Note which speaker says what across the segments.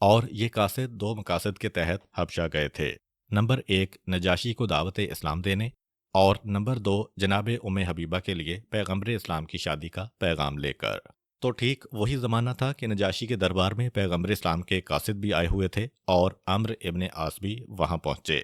Speaker 1: اور یہ قاصد دو مقاصد کے تحت حبشہ گئے تھے۔ نمبر 1 نجاشی کو دعوت اسلام دینے، اور نمبر 2 جناب ام حبیبہ کے لیے پیغمبر اسلام کی شادی کا پیغام لے کر۔ تو ٹھیک وہی زمانہ تھا کہ نجاشی کے دربار میں پیغمبر اسلام کے قاصد بھی آئے ہوئے تھے اور عمرو ابن عاص بھی وہاں پہنچے۔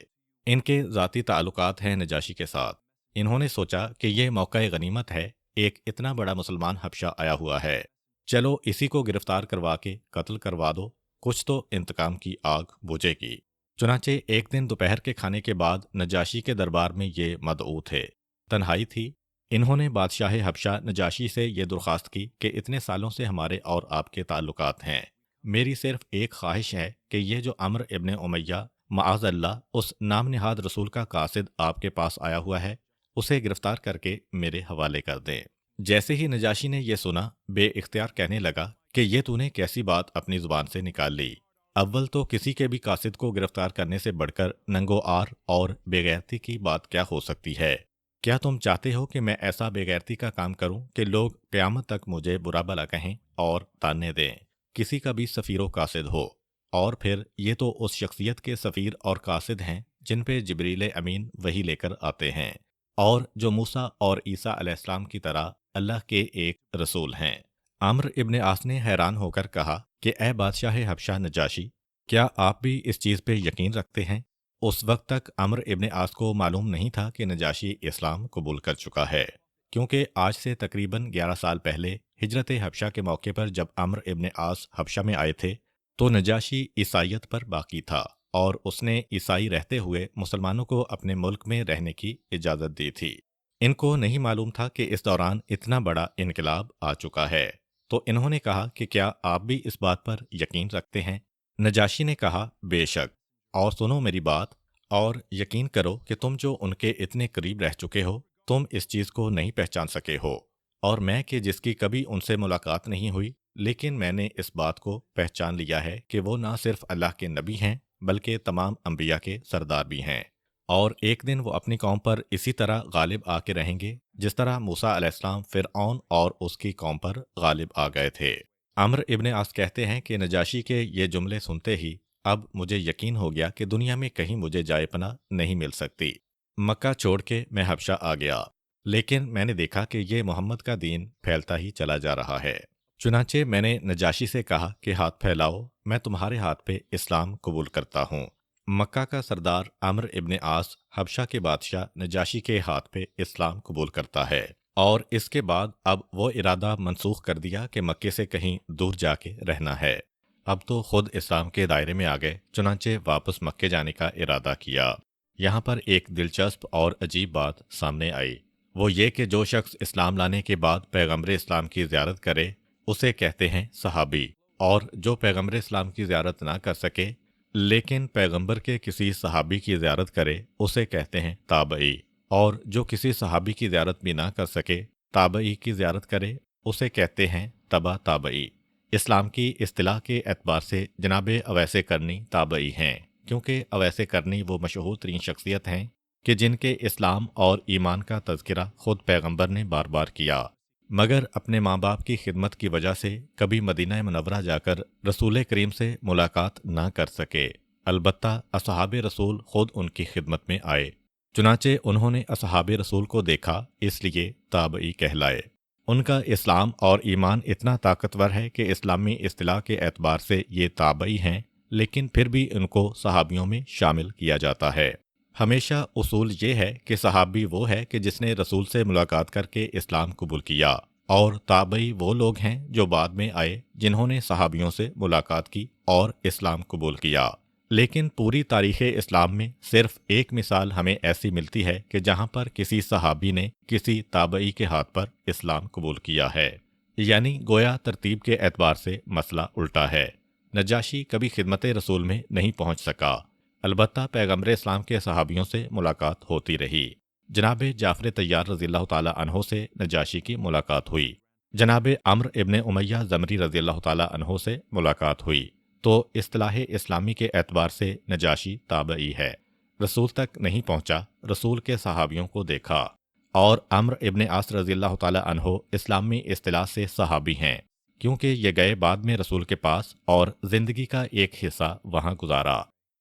Speaker 1: ان کے ذاتی تعلقات ہیں نجاشی کے ساتھ۔ انہوں نے سوچا کہ یہ موقع غنیمت ہے، ایک اتنا بڑا مسلمان حبشہ آیا ہوا ہے، چلو اسی کو گرفتار کروا کے قتل کروا دو، کچھ تو انتقام کی آگ بجھے گی۔ چنانچہ ایک دن دوپہر کے کھانے کے بعد نجاشی کے دربار میں یہ مدعو تھے۔ تنہائی تھی۔ انہوں نے بادشاہ حبشہ نجاشی سے یہ درخواست کی کہ اتنے سالوں سے ہمارے اور آپ کے تعلقات ہیں، میری صرف ایک خواہش ہے کہ یہ جو عمرو ابن امیہ معاذ اللہ اس نام نہاد رسول کا قاصد آپ کے پاس آیا ہوا ہے، اسے گرفتار کر کے میرے حوالے کر دیں۔ جیسے ہی نجاشی نے یہ سنا، بے اختیار کہنے لگا کہ یہ تو نے کیسی بات اپنی زبان سے نکال لی؟ اول تو کسی کے بھی قاصد کو گرفتار کرنے سے بڑھ کر ننگو آر اور بے غیرتی کی بات کیا ہو سکتی ہے؟ کیا تم چاہتے ہو کہ میں ایسا بے غیرتی کا کام کروں کہ لوگ قیامت تک مجھے برا بھلا کہیں اور تانے دیں؟ کسی کا بھی سفیر و قاصد ہو، اور پھر یہ تو اس شخصیت کے سفیر اور قاصد ہیں جن پہ جبریل امین وحی لے کر آتے ہیں، اور جو موسیٰ اور عیسیٰ علیہ السلام کی طرح اللہ کے ایک رسول ہیں۔ عمرو ابن عاص نے حیران ہو کر کہا کہ اے بادشاہ حبشہ نجاشی، کیا آپ بھی اس چیز پہ یقین رکھتے ہیں؟ اس وقت تک عمرو ابن عاص کو معلوم نہیں تھا کہ نجاشی اسلام قبول کر چکا ہے، کیونکہ آج سے تقریباً 11 سال پہلے ہجرت حبشہ کے موقع پر جب عمرو ابن عاص حبشہ میں آئے تھے تو نجاشی عیسائیت پر باقی تھا، اور اس نے عیسائی رہتے ہوئے مسلمانوں کو اپنے ملک میں رہنے کی اجازت دی تھی۔ ان کو نہیں معلوم تھا کہ اس دوران اتنا بڑا انقلاب آ چکا ہے، تو انہوں نے کہا کہ کیا آپ بھی اس بات پر یقین رکھتے ہیں؟ نجاشی نے کہا بے شک، اور سنو میری بات، اور یقین کرو کہ تم جو ان کے اتنے قریب رہ چکے ہو، تم اس چیز کو نہیں پہچان سکے ہو، اور میں کہ جس کی کبھی ان سے ملاقات نہیں ہوئی، لیکن میں نے اس بات کو پہچان لیا ہے کہ وہ نہ صرف اللہ کے نبی ہیں بلکہ تمام انبیاء کے سردار بھی ہیں، اور ایک دن وہ اپنی قوم پر اسی طرح غالب آ کے رہیں گے جس طرح موسیٰ علیہ السلام فرعون اور اس کی قوم پر غالب آ گئے تھے۔ عمرو ابن عاص کہتے ہیں کہ نجاشی کے یہ جملے سنتے ہی اب مجھے یقین ہو گیا کہ دنیا میں کہیں مجھے جائے پناہ نہیں مل سکتی۔ مکہ چھوڑ کے میں حبشہ آ گیا، لیکن میں نے دیکھا کہ یہ محمد کا دین پھیلتا ہی چلا جا رہا ہے۔ چنانچہ میں نے نجاشی سے کہا کہ ہاتھ پھیلاؤ، میں تمہارے ہاتھ پہ اسلام قبول کرتا ہوں۔ مکہ کا سردار عمرو ابن عاص حبشہ کے بادشاہ نجاشی کے ہاتھ پہ اسلام قبول کرتا ہے، اور اس کے بعد اب وہ ارادہ منسوخ کر دیا کہ مکے سے کہیں دور جا کے رہنا ہے۔ اب تو خود اسلام کے دائرے میں آ گئے، چنانچہ واپس مکے جانے کا ارادہ کیا۔ یہاں پر ایک دلچسپ اور عجیب بات سامنے آئی، وہ یہ کہ جو شخص اسلام لانے کے بعد پیغمبر اسلام کی زیارت کرے اسے کہتے ہیں صحابی، اور جو پیغمبر اسلام کی زیارت نہ کر سکے لیکن پیغمبر کے کسی صحابی کی زیارت کرے اسے کہتے ہیں تابعی، اور جو کسی صحابی کی زیارت بھی نہ کر سکے تابعی کی زیارت کرے اسے کہتے ہیں تبع تابعی۔ اسلام کی اصطلاح کے اعتبار سے جناب اویس کرنی تابعی ہیں، کیونکہ اویس کرنی وہ مشہور ترین شخصیت ہیں کہ جن کے اسلام اور ایمان کا تذکرہ خود پیغمبر نے بار بار کیا، مگر اپنے ماں باپ کی خدمت کی وجہ سے کبھی مدینہ منورہ جا کر رسول کریم سے ملاقات نہ کر سکے۔ البتہ اصحاب رسول خود ان کی خدمت میں آئے، چنانچہ انہوں نے اصحاب رسول کو دیکھا، اس لیے تابعی کہلائے۔ ان کا اسلام اور ایمان اتنا طاقتور ہے کہ اسلامی اصطلاح کے اعتبار سے یہ تابعی ہیں، لیکن پھر بھی ان کو صحابیوں میں شامل کیا جاتا ہے۔ ہمیشہ اصول یہ ہے کہ صحابی وہ ہے کہ جس نے رسول سے ملاقات کر کے اسلام قبول کیا، اور تابعی وہ لوگ ہیں جو بعد میں آئے جنہوں نے صحابیوں سے ملاقات کی اور اسلام قبول کیا۔ لیکن پوری تاریخ اسلام میں صرف ایک مثال ہمیں ایسی ملتی ہے کہ جہاں پر کسی صحابی نے کسی تابعی کے ہاتھ پر اسلام قبول کیا ہے، یعنی گویا ترتیب کے اعتبار سے مسئلہ الٹا ہے۔ نجاشی کبھی خدمت رسول میں نہیں پہنچ سکا، البتہ پیغمبر اسلام کے صحابیوں سے ملاقات ہوتی رہی۔ جناب جعفر طیار رضی اللہ تعالیٰ عنہ سے نجاشی کی ملاقات ہوئی، جناب عمرو ابن امیہ زمری رضی اللہ تعالیٰ عنہ سے ملاقات ہوئی، تو اصطلاح اسلامی کے اعتبار سے نجاشی تابعی ہے۔ رسول تک نہیں پہنچا، رسول کے صحابیوں کو دیکھا، اور عمرو ابن عاص رضی اللہ تعالیٰ عنہ اسلامی اصطلاح سے صحابی ہیں، کیونکہ یہ گئے بعد میں رسول کے پاس اور زندگی کا ایک حصہ وہاں گزارا۔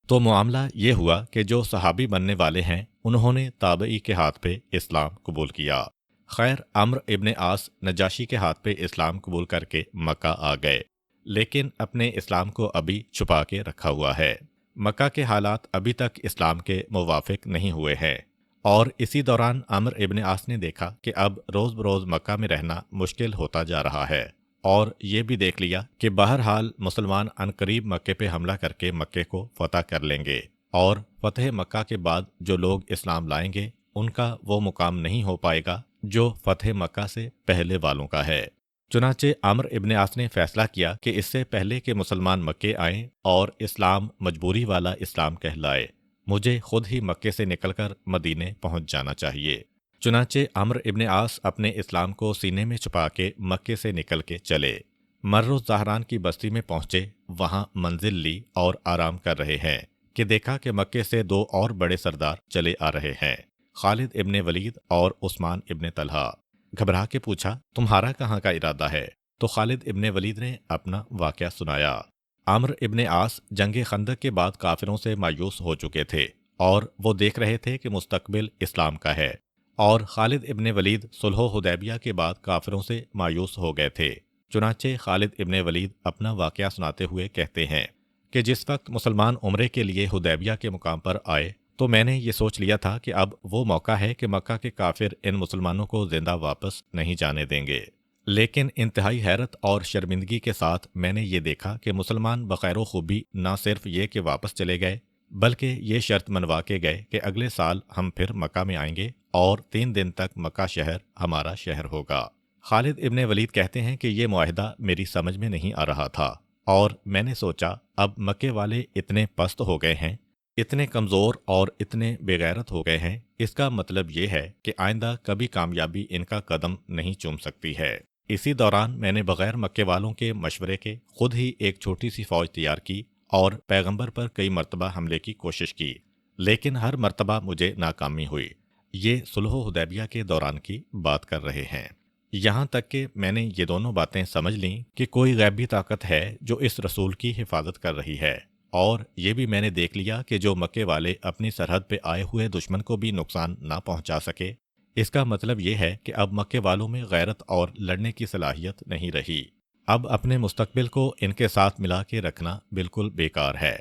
Speaker 1: تو معاملہ یہ ہوا کہ جو صحابی بننے والے ہیں انہوں نے تابعی کے ہاتھ پہ اسلام قبول کیا۔ خیر، عمرو ابن عاص نجاشی کے ہاتھ پہ اسلام قبول کر کے مکہ آ گئے، لیکن اپنے اسلام کو ابھی چھپا کے رکھا ہوا ہے۔ مکہ کے حالات ابھی تک اسلام کے موافق نہیں ہوئے ہیں، اور اسی دوران عمرو ابن عاص نے دیکھا کہ اب روز بروز مکہ میں رہنا مشکل ہوتا جا رہا ہے، اور یہ بھی دیکھ لیا کہ بہرحال مسلمان عنقریب مکے پہ حملہ کر کے مکے کو فتح کر لیں گے، اور فتح مکہ کے بعد جو لوگ اسلام لائیں گے ان کا وہ مقام نہیں ہو پائے گا جو فتح مکہ سے پہلے والوں کا ہے۔ چنانچہ عمرو ابن عاص نے فیصلہ کیا کہ اس سے پہلے کہ مسلمان مکے آئیں اور اسلام مجبوری والا اسلام کہلائے، مجھے خود ہی مکے سے نکل کر مدینے پہنچ جانا چاہیے۔ چنانچہ عمرو ابن عاص اپنے اسلام کو سینے میں چھپا کے مکے سے نکل کے چلے، مر الزہران کی بستی میں پہنچے، وہاں منزل لی اور آرام کر رہے ہیں کہ دیکھا کہ مکے سے دو اور بڑے سردار چلے آ رہے ہیں، خالد ابن ولید اور عثمان ابن طلحہ۔ گھبرا کے پوچھا، تمہارا کہاں کا ارادہ ہے؟ تو خالد ابن ولید نے اپنا واقعہ سنایا۔ عمرو ابن عاص جنگ خندق کے بعد کافروں سے مایوس ہو چکے تھے، اور وہ دیکھ رہے تھے کہ مستقبل اسلام کا ہے، اور خالد ابن ولید صلح حدیبیہ کے بعد کافروں سے مایوس ہو گئے تھے۔ چنانچہ خالد ابن ولید اپنا واقعہ سناتے ہوئے کہتے ہیں کہ جس وقت مسلمان عمرے کے لیے حدیبیہ کے مقام پر آئے تو میں نے یہ سوچ لیا تھا کہ اب وہ موقع ہے کہ مکہ کے کافر ان مسلمانوں کو زندہ واپس نہیں جانے دیں گے، لیکن انتہائی حیرت اور شرمندگی کے ساتھ میں نے یہ دیکھا کہ مسلمان بخیر و خوبی نہ صرف یہ کہ واپس چلے گئے بلکہ یہ شرط منوا کے گئے کہ اگلے سال ہم پھر مکہ میں آئیں گے اور 3 دن تک مکہ شہر ہمارا شہر ہوگا۔ خالد ابن ولید کہتے ہیں کہ یہ معاہدہ میری سمجھ میں نہیں آ رہا تھا، اور میں نے سوچا اب مکے والے اتنے پست ہو گئے ہیں، اتنے کمزور اور اتنے بے غیرت ہو گئے ہیں، اس کا مطلب یہ ہے کہ آئندہ کبھی کامیابی ان کا قدم نہیں چوم سکتی ہے۔ اسی دوران میں نے بغیر مکے والوں کے مشورے کے خود ہی ایک چھوٹی سی فوج تیار کی اور پیغمبر پر کئی مرتبہ حملے کی کوشش کی، لیکن ہر مرتبہ مجھے ناکامی ہوئی۔ یہ صلح حدیبیہ کے دوران کی بات کر رہے ہیں۔ یہاں تک کہ میں نے یہ دونوں باتیں سمجھ لیں کہ کوئی غیبی طاقت ہے جو اس رسول کی حفاظت کر رہی ہے، اور یہ بھی میں نے دیکھ لیا کہ جو مکے والے اپنی سرحد پہ آئے ہوئے دشمن کو بھی نقصان نہ پہنچا سکے، اس کا مطلب یہ ہے کہ اب مکے والوں میں غیرت اور لڑنے کی صلاحیت نہیں رہی۔ اب اپنے مستقبل کو ان کے ساتھ ملا کے رکھنا بالکل بیکار ہے۔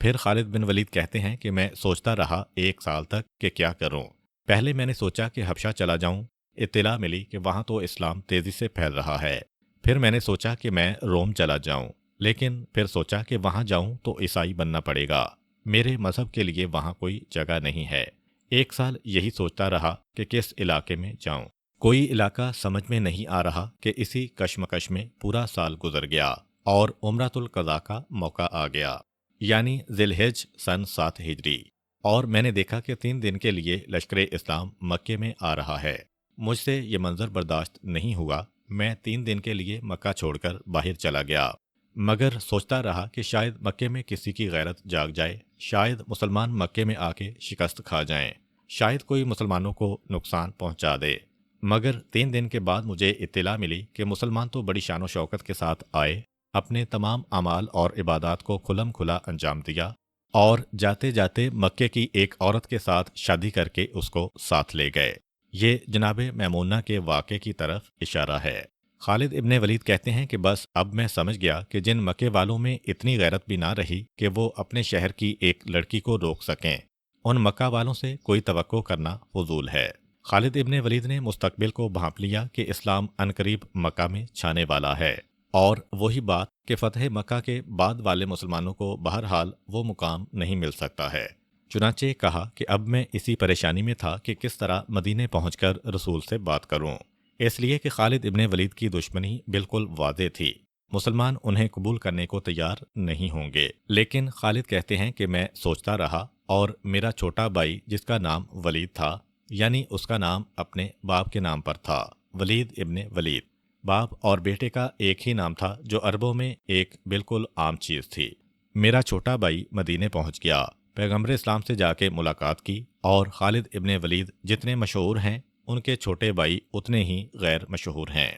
Speaker 1: پھر خالد بن ولید کہتے ہیں کہ میں سوچتا رہا 1 سال تک کہ کیا کروں۔ پہلے میں نے سوچا کہ حبشہ چلا جاؤں، اطلاع ملی کہ وہاں تو اسلام تیزی سے پھیل رہا ہے۔ پھر میں نے سوچا کہ میں روم چلا جاؤں، لیکن پھر سوچا کہ وہاں جاؤں تو عیسائی بننا پڑے گا، میرے مذہب کے لیے وہاں کوئی جگہ نہیں ہے۔ 1 سال یہی سوچتا رہا کہ کس علاقے میں جاؤں، کوئی علاقہ سمجھ میں نہیں آ رہا کہ اسی کشمکش میں پورا سال گزر گیا اور عمرۃ القضاء کا موقع آ گیا، یعنی ذی الحج سن 7 ہجری، اور میں نے دیکھا کہ 3 دن کے لیے لشکر اسلام مکے میں آ رہا ہے۔ مجھ سے یہ منظر برداشت نہیں ہوا، میں 3 دن کے لیے مکہ چھوڑ کر باہر چلا گیا، مگر سوچتا رہا کہ شاید مکے میں کسی کی غیرت جاگ جائے، شاید مسلمان مکے میں آ کے شکست کھا جائیں، شاید کوئی مسلمانوں کو نقصان پہنچا دے۔ مگر 3 دن کے بعد مجھے اطلاع ملی کہ مسلمان تو بڑی شان و شوکت کے ساتھ آئے، اپنے تمام اعمال اور عبادات کو کھلم کھلا انجام دیا، اور جاتے جاتے مکے کی ایک عورت کے ساتھ شادی کر کے اس کو ساتھ لے گئے۔ یہ جناب میمونہ کے واقعے کی طرف اشارہ ہے۔ خالد ابن ولید کہتے ہیں کہ بس اب میں سمجھ گیا کہ جن مکے والوں میں اتنی غیرت بھی نہ رہی کہ وہ اپنے شہر کی ایک لڑکی کو روک سکیں، ان مکہ والوں سے کوئی توقع کرنا فضول ہے۔ خالد ابن ولید نے مستقبل کو بھانپ لیا کہ اسلام عنقریب مکہ میں چھانے والا ہے، اور وہی بات کہ فتح مکہ کے بعد والے مسلمانوں کو بہرحال وہ مقام نہیں مل سکتا ہے۔ چنانچہ کہا کہ اب میں اسی پریشانی میں تھا کہ کس طرح مدینے پہنچ کر رسول سے بات کروں، اس لیے کہ خالد ابن ولید کی دشمنی بالکل واضح تھی، مسلمان انہیں قبول کرنے کو تیار نہیں ہوں گے۔ لیکن خالد کہتے ہیں کہ میں سوچتا رہا، اور میرا چھوٹا بھائی جس کا نام ولید تھا، یعنی اس کا نام اپنے باپ کے نام پر تھا، ولید ابن ولید، باپ اور بیٹے کا ایک ہی نام تھا جو عربوں میں ایک بالکل عام چیز تھی۔ میرا چھوٹا بھائی مدینے پہنچ گیا، پیغمبر اسلام سے جا کے ملاقات کی، اور خالد ابن ولید جتنے مشہور ہیں ان کے چھوٹے بھائی اتنے ہی غیر مشہور ہیں۔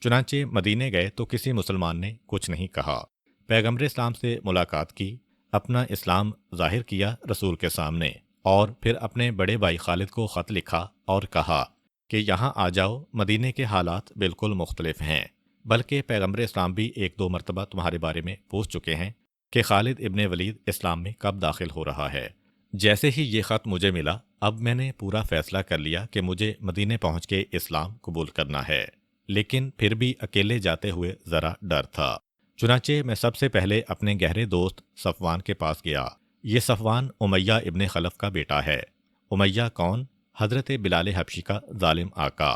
Speaker 1: چنانچہ مدینے گئے تو کسی مسلمان نے کچھ نہیں کہا۔ پیغمبر اسلام سے ملاقات کی، اپنا اسلام ظاہر کیا رسول کے سامنے، اور پھر اپنے بڑے بھائی خالد کو خط لکھا اور کہا کہ یہاں آ جاؤ، مدینے کے حالات بالکل مختلف ہیں، بلکہ پیغمبر اسلام بھی ایک دو مرتبہ تمہارے بارے میں پوچھ چکے ہیں کہ خالد ابن ولید اسلام میں کب داخل ہو رہا ہے۔ جیسے ہی یہ خط مجھے ملا، اب میں نے پورا فیصلہ کر لیا کہ مجھے مدینے پہنچ کے اسلام قبول کرنا ہے، لیکن پھر بھی اکیلے جاتے ہوئے ذرا ڈر تھا۔ چنانچہ میں سب سے پہلے اپنے گہرے دوست صفوان کے پاس گیا۔ یہ صفوان امیہ ابن خلف کا بیٹا ہے۔ امیہ کون؟ حضرت بلال حبشی کا ظالم آقا،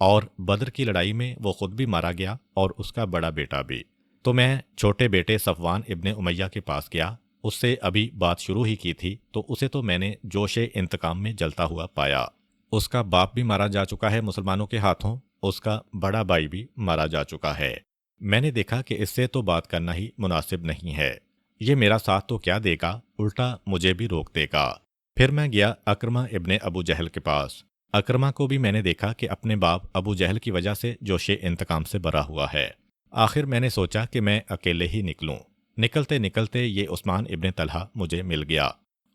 Speaker 1: اور بدر کی لڑائی میں وہ خود بھی مارا گیا اور اس کا بڑا بیٹا بھی۔ تو میں چھوٹے بیٹے صفوان ابن امیہ کے پاس گیا، اس سے ابھی بات شروع ہی کی تھی، تو اسے تو میں نے جوش انتقام میں جلتا ہوا پایا۔ اس کا باپ بھی مارا جا چکا ہے مسلمانوں کے ہاتھوں، اس کا بڑا بھائی بھی مارا جا چکا ہے۔ میں نے دیکھا کہ اس سے تو بات کرنا ہی مناسب نہیں ہے، یہ میرا ساتھ تو کیا دے گا، الٹا مجھے بھی روک دے گا۔ پھر میں گیا اکرمہ ابن ابو جہل کے پاس۔ اکرمہ کو بھی میں نے دیکھا کہ اپنے باپ ابو جہل کی وجہ سے جوش انتقام سے بھرا ہوا ہے۔ آخر میں نے سوچا کہ میں اکیلے ہی نکلوں۔ نکلتے نکلتے یہ عثمان ابن طلحہ مجھے مل گیا،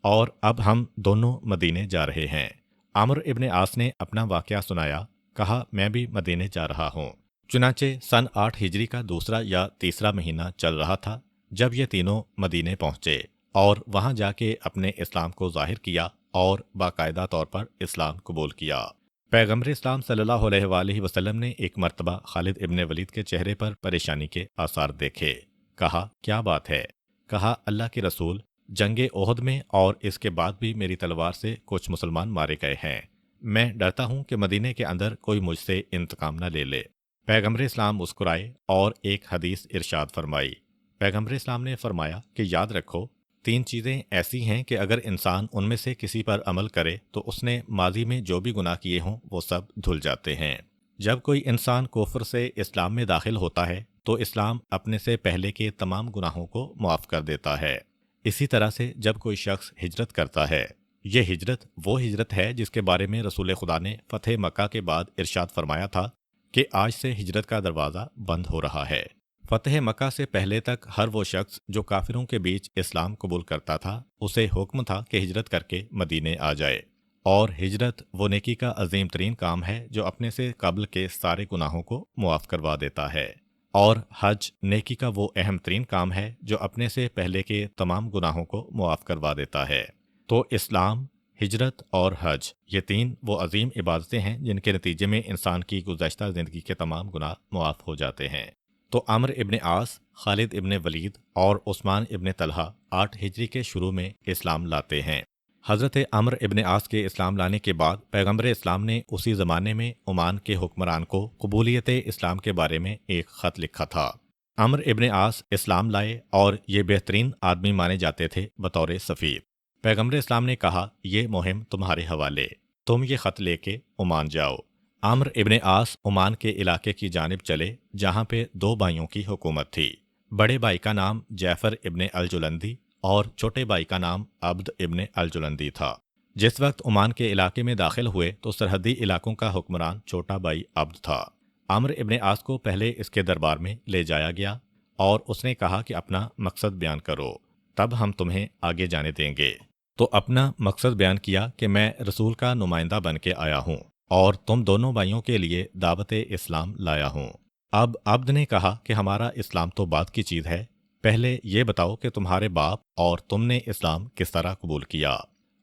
Speaker 1: اور اب ہم دونوں مدینے جا رہے ہیں۔ عمرو ابن عاص نے اپنا واقعہ سنایا، کہا میں بھی مدینے جا رہا ہوں۔ چنانچہ سن 8 ہجری کا دوسرا یا تیسرا مہینہ چل رہا تھا جب یہ تینوں مدینے پہنچے، اور وہاں جا کے اپنے اسلام کو ظاہر کیا اور باقاعدہ طور پر اسلام قبول کیا۔ پیغمبر اسلام صلی اللہ علیہ وآلہ وسلم نے ایک مرتبہ خالد ابن ولید کے چہرے پر پریشانی کے آثار دیکھے۔ کہا کیا بات ہے؟ کہا اللہ کے رسول، جنگ احد میں اور اس کے بعد بھی میری تلوار سے کچھ مسلمان مارے گئے ہیں، میں ڈرتا ہوں کہ مدینے کے اندر کوئی مجھ سے انتقام نہ لے لے۔ پیغمبر اسلام مسکرائے اور ایک حدیث ارشاد فرمائی۔ پیغمبر اسلام نے فرمایا کہ یاد رکھو، 3 چیزیں ایسی ہیں کہ اگر انسان ان میں سے کسی پر عمل کرے تو اس نے ماضی میں جو بھی گناہ کیے ہوں وہ سب دھل جاتے ہیں۔ جب کوئی انسان کفر سے اسلام میں داخل ہوتا ہے تو اسلام اپنے سے پہلے کے تمام گناہوں کو معاف کر دیتا ہے۔ اسی طرح سے جب کوئی شخص ہجرت کرتا ہے، یہ ہجرت وہ ہجرت ہے جس کے بارے میں رسول خدا نے فتح مکہ کے بعد ارشاد فرمایا تھا کہ آج سے ہجرت کا دروازہ بند ہو رہا ہے۔ فتح مکہ سے پہلے تک ہر وہ شخص جو کافروں کے بیچ اسلام قبول کرتا تھا، اسے حکم تھا کہ ہجرت کر کے مدینے آ جائے، اور ہجرت وہ نیکی کا عظیم ترین کام ہے جو اپنے سے قبل کے سارے گناہوں کو معاف کروا دیتا ہے، اور حج نیکی کا وہ اہم ترین کام ہے جو اپنے سے پہلے کے تمام گناہوں کو معاف کروا دیتا ہے۔ تو اسلام، ہجرت اور حج، یہ 3 وہ عظیم عبادتیں ہیں جن کے نتیجے میں انسان کی گزشتہ زندگی کے تمام گناہ معاف ہو جاتے ہیں۔ تو عمرو ابن عاص، خالد ابن ولید اور عثمان ابن طلحہ 8 ہجری کے شروع میں اسلام لاتے ہیں۔ حضرت عمرو ابن عاص کے اسلام لانے کے بعد پیغمبر اسلام نے اسی زمانے میں عمان کے حکمران کو قبولیت اسلام کے بارے میں ایک خط لکھا تھا۔ عمرو ابن عاص اسلام لائے اور یہ بہترین آدمی مانے جاتے تھے بطور سفیر۔ پیغمبر اسلام نے کہا یہ مہم تمہارے حوالے، تم یہ خط لے کے عمان جاؤ۔ عمرو ابن عاص عمان کے علاقے کی جانب چلے جہاں پہ 2 بھائیوں کی حکومت تھی۔ بڑے بھائی کا نام جعفر ابن الجلندی اور چھوٹے بھائی کا نام عبد ابن الجلندی تھا۔ جس وقت عمان کے علاقے میں داخل ہوئے تو سرحدی علاقوں کا حکمران چھوٹا بھائی عبد تھا۔ عمرو ابن عاص کو پہلے اس کے دربار میں لے جایا گیا اور اس نے کہا کہ اپنا مقصد بیان کرو، تب ہم تمہیں آگے جانے دیں گے۔ تو اپنا مقصد بیان کیا کہ میں رسول کا نمائندہ بن کے آیا ہوں اور تم دونوں بھائیوں کے لیے دعوت اسلام لایا ہوں۔ اب عبد نے کہا کہ ہمارا اسلام تو بعد کی چیز ہے، پہلے یہ بتاؤ کہ تمہارے باپ اور تم نے اسلام کس طرح قبول کیا۔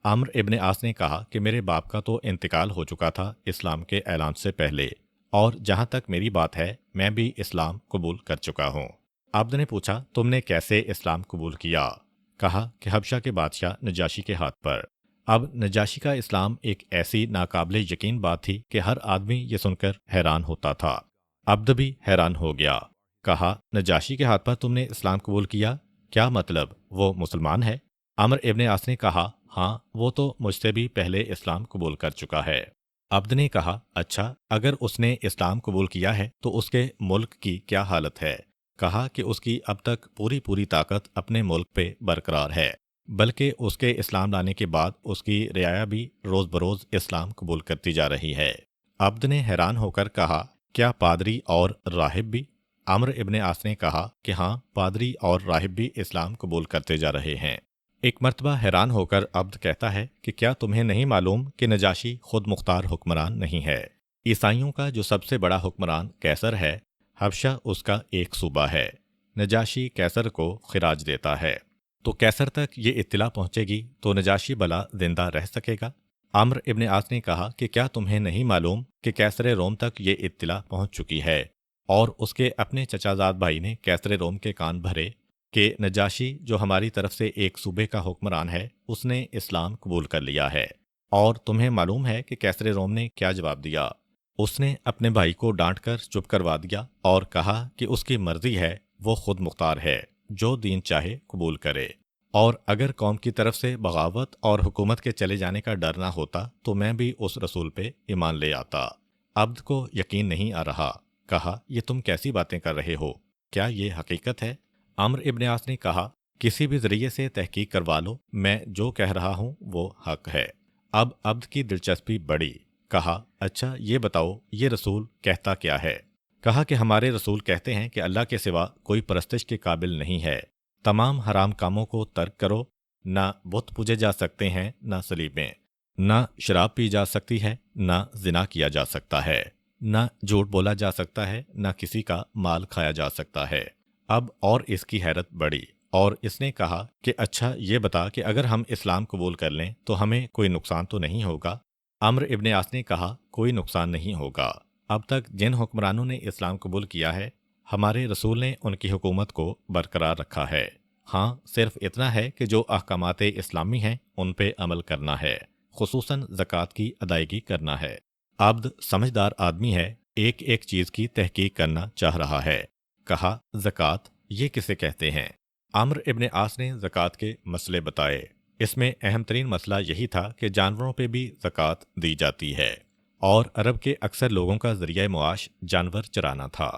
Speaker 1: عمرو ابن عاص نے کہا کہ میرے باپ کا تو انتقال ہو چکا تھا اسلام کے اعلان سے پہلے، اور جہاں تک میری بات ہے میں بھی اسلام قبول کر چکا ہوں۔ عبد نے پوچھا تم نے کیسے اسلام قبول کیا؟ کہا کہ حبشہ کے بادشاہ نجاشی کے ہاتھ پر۔ اب نجاشی کا اسلام ایک ایسی ناقابل یقین بات تھی کہ ہر آدمی یہ سن کر حیران ہوتا تھا۔ عبد بھی حیران ہو گیا۔ کہا نجاشی کے ہاتھ پر تم نے اسلام قبول کیا، کیا مطلب وہ مسلمان ہے؟ عمرو ابن عاص نے کہا ہاں، وہ تو مجھ سے بھی پہلے اسلام قبول کر چکا ہے۔ عبد نے کہا اچھا، اگر اس نے اسلام قبول کیا ہے تو اس کے ملک کی کیا حالت ہے؟ کہا کہ اس کی اب تک پوری طاقت اپنے ملک پہ برقرار ہے، بلکہ اس کے اسلام لانے کے بعد اس کی رعایا بھی روز بروز اسلام قبول کرتی جا رہی ہے۔ عبد نے حیران ہو کر کہا کیا پادری اور راہب بھی؟ عمرو ابن عاص نے کہا کہ ہاں، پادری اور راہب بھی اسلام قبول کرتے جا رہے ہیں۔ ایک مرتبہ حیران ہو کر عبد کہتا ہے کہ کیا تمہیں نہیں معلوم کہ نجاشی خود مختار حکمران نہیں ہے؟ عیسائیوں کا جو سب سے بڑا حکمران کیسر ہے، حبشہ اس کا ایک صوبہ ہے۔ نجاشی کیسر کو خراج دیتا ہے، تو کیسر تک یہ اطلاع پہنچے گی تو نجاشی بلا زندہ رہ سکے گا؟ عمرو ابن عاص نے کہا کہ کیا تمہیں نہیں معلوم کہ کیسر روم تک یہ اطلاع پہنچ چکی ہے، اور اس کے اپنے چچا زاد بھائی نے کیسر روم کے کان بھرے کہ نجاشی جو ہماری طرف سے ایک صوبے کا حکمران ہے، اس نے اسلام قبول کر لیا ہے۔ اور تمہیں معلوم ہے کہ کیسر روم نے کیا جواب دیا؟ اس نے اپنے بھائی کو ڈانٹ کر چپ کروا دیا اور کہا کہ اس کی مرضی ہے، وہ خود مختار ہے، جو دین چاہے قبول کرے، اور اگر قوم کی طرف سے بغاوت اور حکومت کے چلے جانے کا ڈر نہ ہوتا تو میں بھی اس رسول پہ ایمان لے آتا۔ عبد کو یقین نہیں آ رہا، کہا یہ تم کیسی باتیں کر رہے ہو؟ کیا یہ حقیقت ہے؟ عمرو ابن عاص نے کہا کسی بھی ذریعے سے تحقیق کروا لو، میں جو کہہ رہا ہوں وہ حق ہے۔ اب عبد کی دلچسپی بڑھی، کہا اچھا یہ بتاؤ یہ رسول کہتا کیا ہے؟ کہا کہ ہمارے رسول کہتے ہیں کہ اللہ کے سوا کوئی پرستش کے قابل نہیں ہے، تمام حرام کاموں کو ترک کرو، نہ بت پوجے جا سکتے ہیں، نہ صلیبیں، نہ شراب پی جا سکتی ہے، نہ زنا کیا جا سکتا ہے، نہ جھوٹ بولا جا سکتا ہے، نہ کسی کا مال کھایا جا سکتا ہے۔ اب اور اس کی حیرت بڑھی اور اس نے کہا کہ اچھا یہ بتا کہ اگر ہم اسلام قبول کر لیں تو ہمیں کوئی نقصان تو نہیں ہوگا؟ عمرو ابن عاص نے کہا کوئی نقصان نہیں ہوگا۔ اب تک جن حکمرانوں نے اسلام قبول کیا ہے، ہمارے رسول نے ان کی حکومت کو برقرار رکھا ہے۔ ہاں، صرف اتنا ہے کہ جو احکامات اسلامی ہیں ان پہ عمل کرنا ہے، خصوصاً زکوٰۃ کی ادائیگی کرنا ہے۔ عبد سمجھدار آدمی ہے، ایک ایک چیز کی تحقیق کرنا چاہ رہا ہے۔ کہا زکوٰۃ یہ کسے کہتے ہیں؟ عمرو ابن عاص نے زکوٰۃ کے مسئلے بتائے۔ اس میں اہم ترین مسئلہ یہی تھا کہ جانوروں پہ بھی زکوٰۃ دی جاتی ہے، اور عرب کے اکثر لوگوں کا ذریعہ معاش جانور چرانا تھا۔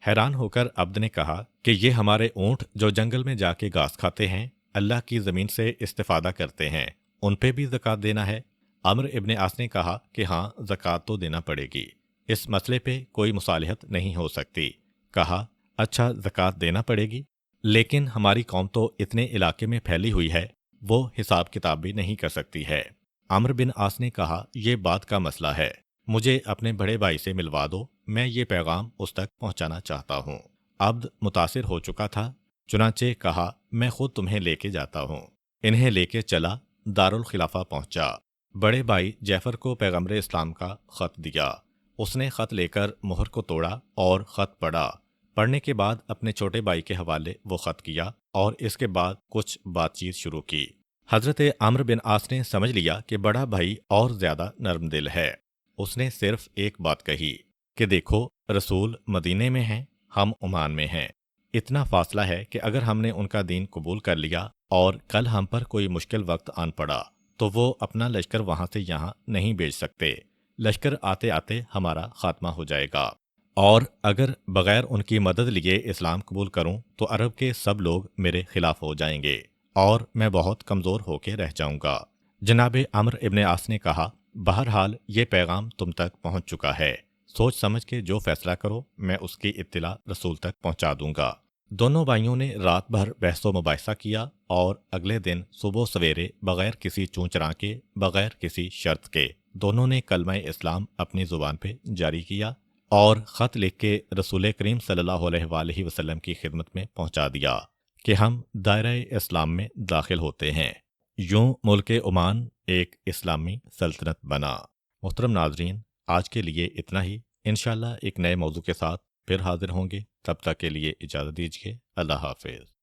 Speaker 1: حیران ہو کر عبد نے کہا کہ یہ ہمارے اونٹ جو جنگل میں جا کے گھاس کھاتے ہیں، اللہ کی زمین سے استفادہ کرتے ہیں، ان پہ بھی زکوٰۃ دینا ہے؟ عمرو ابن عاص نے کہا کہ ہاں، زکوٰۃ تو دینا پڑے گی، اس مسئلے پہ کوئی مصالحت نہیں ہو سکتی۔ کہا اچھا زکوٰۃ دینا پڑے گی، لیکن ہماری قوم تو اتنے علاقے میں پھیلی ہوئی ہے، وہ حساب کتاب بھی نہیں کر سکتی ہے۔ عمرو بن عاص نے کہا یہ بات کا مسئلہ ہے، مجھے اپنے بڑے بھائی سے ملوا دو، میں یہ پیغام اس تک پہنچانا چاہتا ہوں۔ عبد متاثر ہو چکا تھا، چنانچہ کہا میں خود تمہیں لے کے جاتا ہوں۔ انہیں لے کے چلا، دارالخلافہ پہنچا، بڑے بھائی جعفر کو پیغمبر اسلام کا خط دیا۔ اس نے خط لے کر مہر کو توڑا اور خط پڑھا۔ پڑھنے کے بعد اپنے چھوٹے بھائی کے حوالے وہ خط کیا اور اس کے بعد کچھ بات چیت شروع کی۔ حضرت عمرو بن عاص نے سمجھ لیا کہ بڑا بھائی اور زیادہ نرم دل ہے۔ اس نے صرف ایک بات کہی کہ دیکھو، رسول مدینے میں ہیں، ہم عمان میں ہیں، اتنا فاصلہ ہے کہ اگر ہم نے ان کا دین قبول کر لیا اور کل ہم پر کوئی مشکل وقت آن پڑا تو وہ اپنا لشکر وہاں سے یہاں نہیں بھیج سکتے، لشکر آتے آتے ہمارا خاتمہ ہو جائے گا، اور اگر بغیر ان کی مدد لیے اسلام قبول کروں تو عرب کے سب لوگ میرے خلاف ہو جائیں گے اور میں بہت کمزور ہو کے رہ جاؤں گا۔ جناب عمرو ابن عاص نے کہا بہرحال یہ پیغام تم تک پہنچ چکا ہے، سوچ سمجھ کے جو فیصلہ کرو میں اس کی اطلاع رسول تک پہنچا دوں گا۔ دونوں بھائیوں نے رات بھر بحث و مباحثہ کیا اور اگلے دن صبح سویرے بغیر کسی چونچراں کے، بغیر کسی شرط کے، دونوں نے کلمہ اسلام اپنی زبان پہ جاری کیا اور خط لکھ کے رسول کریم صلی اللہ علیہ وآلہ وسلم کی خدمت میں پہنچا دیا کہ ہم دائرہ اسلام میں داخل ہوتے ہیں۔ یوں ملک عمان ایک اسلامی سلطنت بنا۔ محترم ناظرین، آج کے لیے اتنا ہی، انشاءاللہ ایک نئے موضوع کے ساتھ پھر حاضر ہوں گے، تب تک کے لیے اجازت دیجیے، اللہ حافظ۔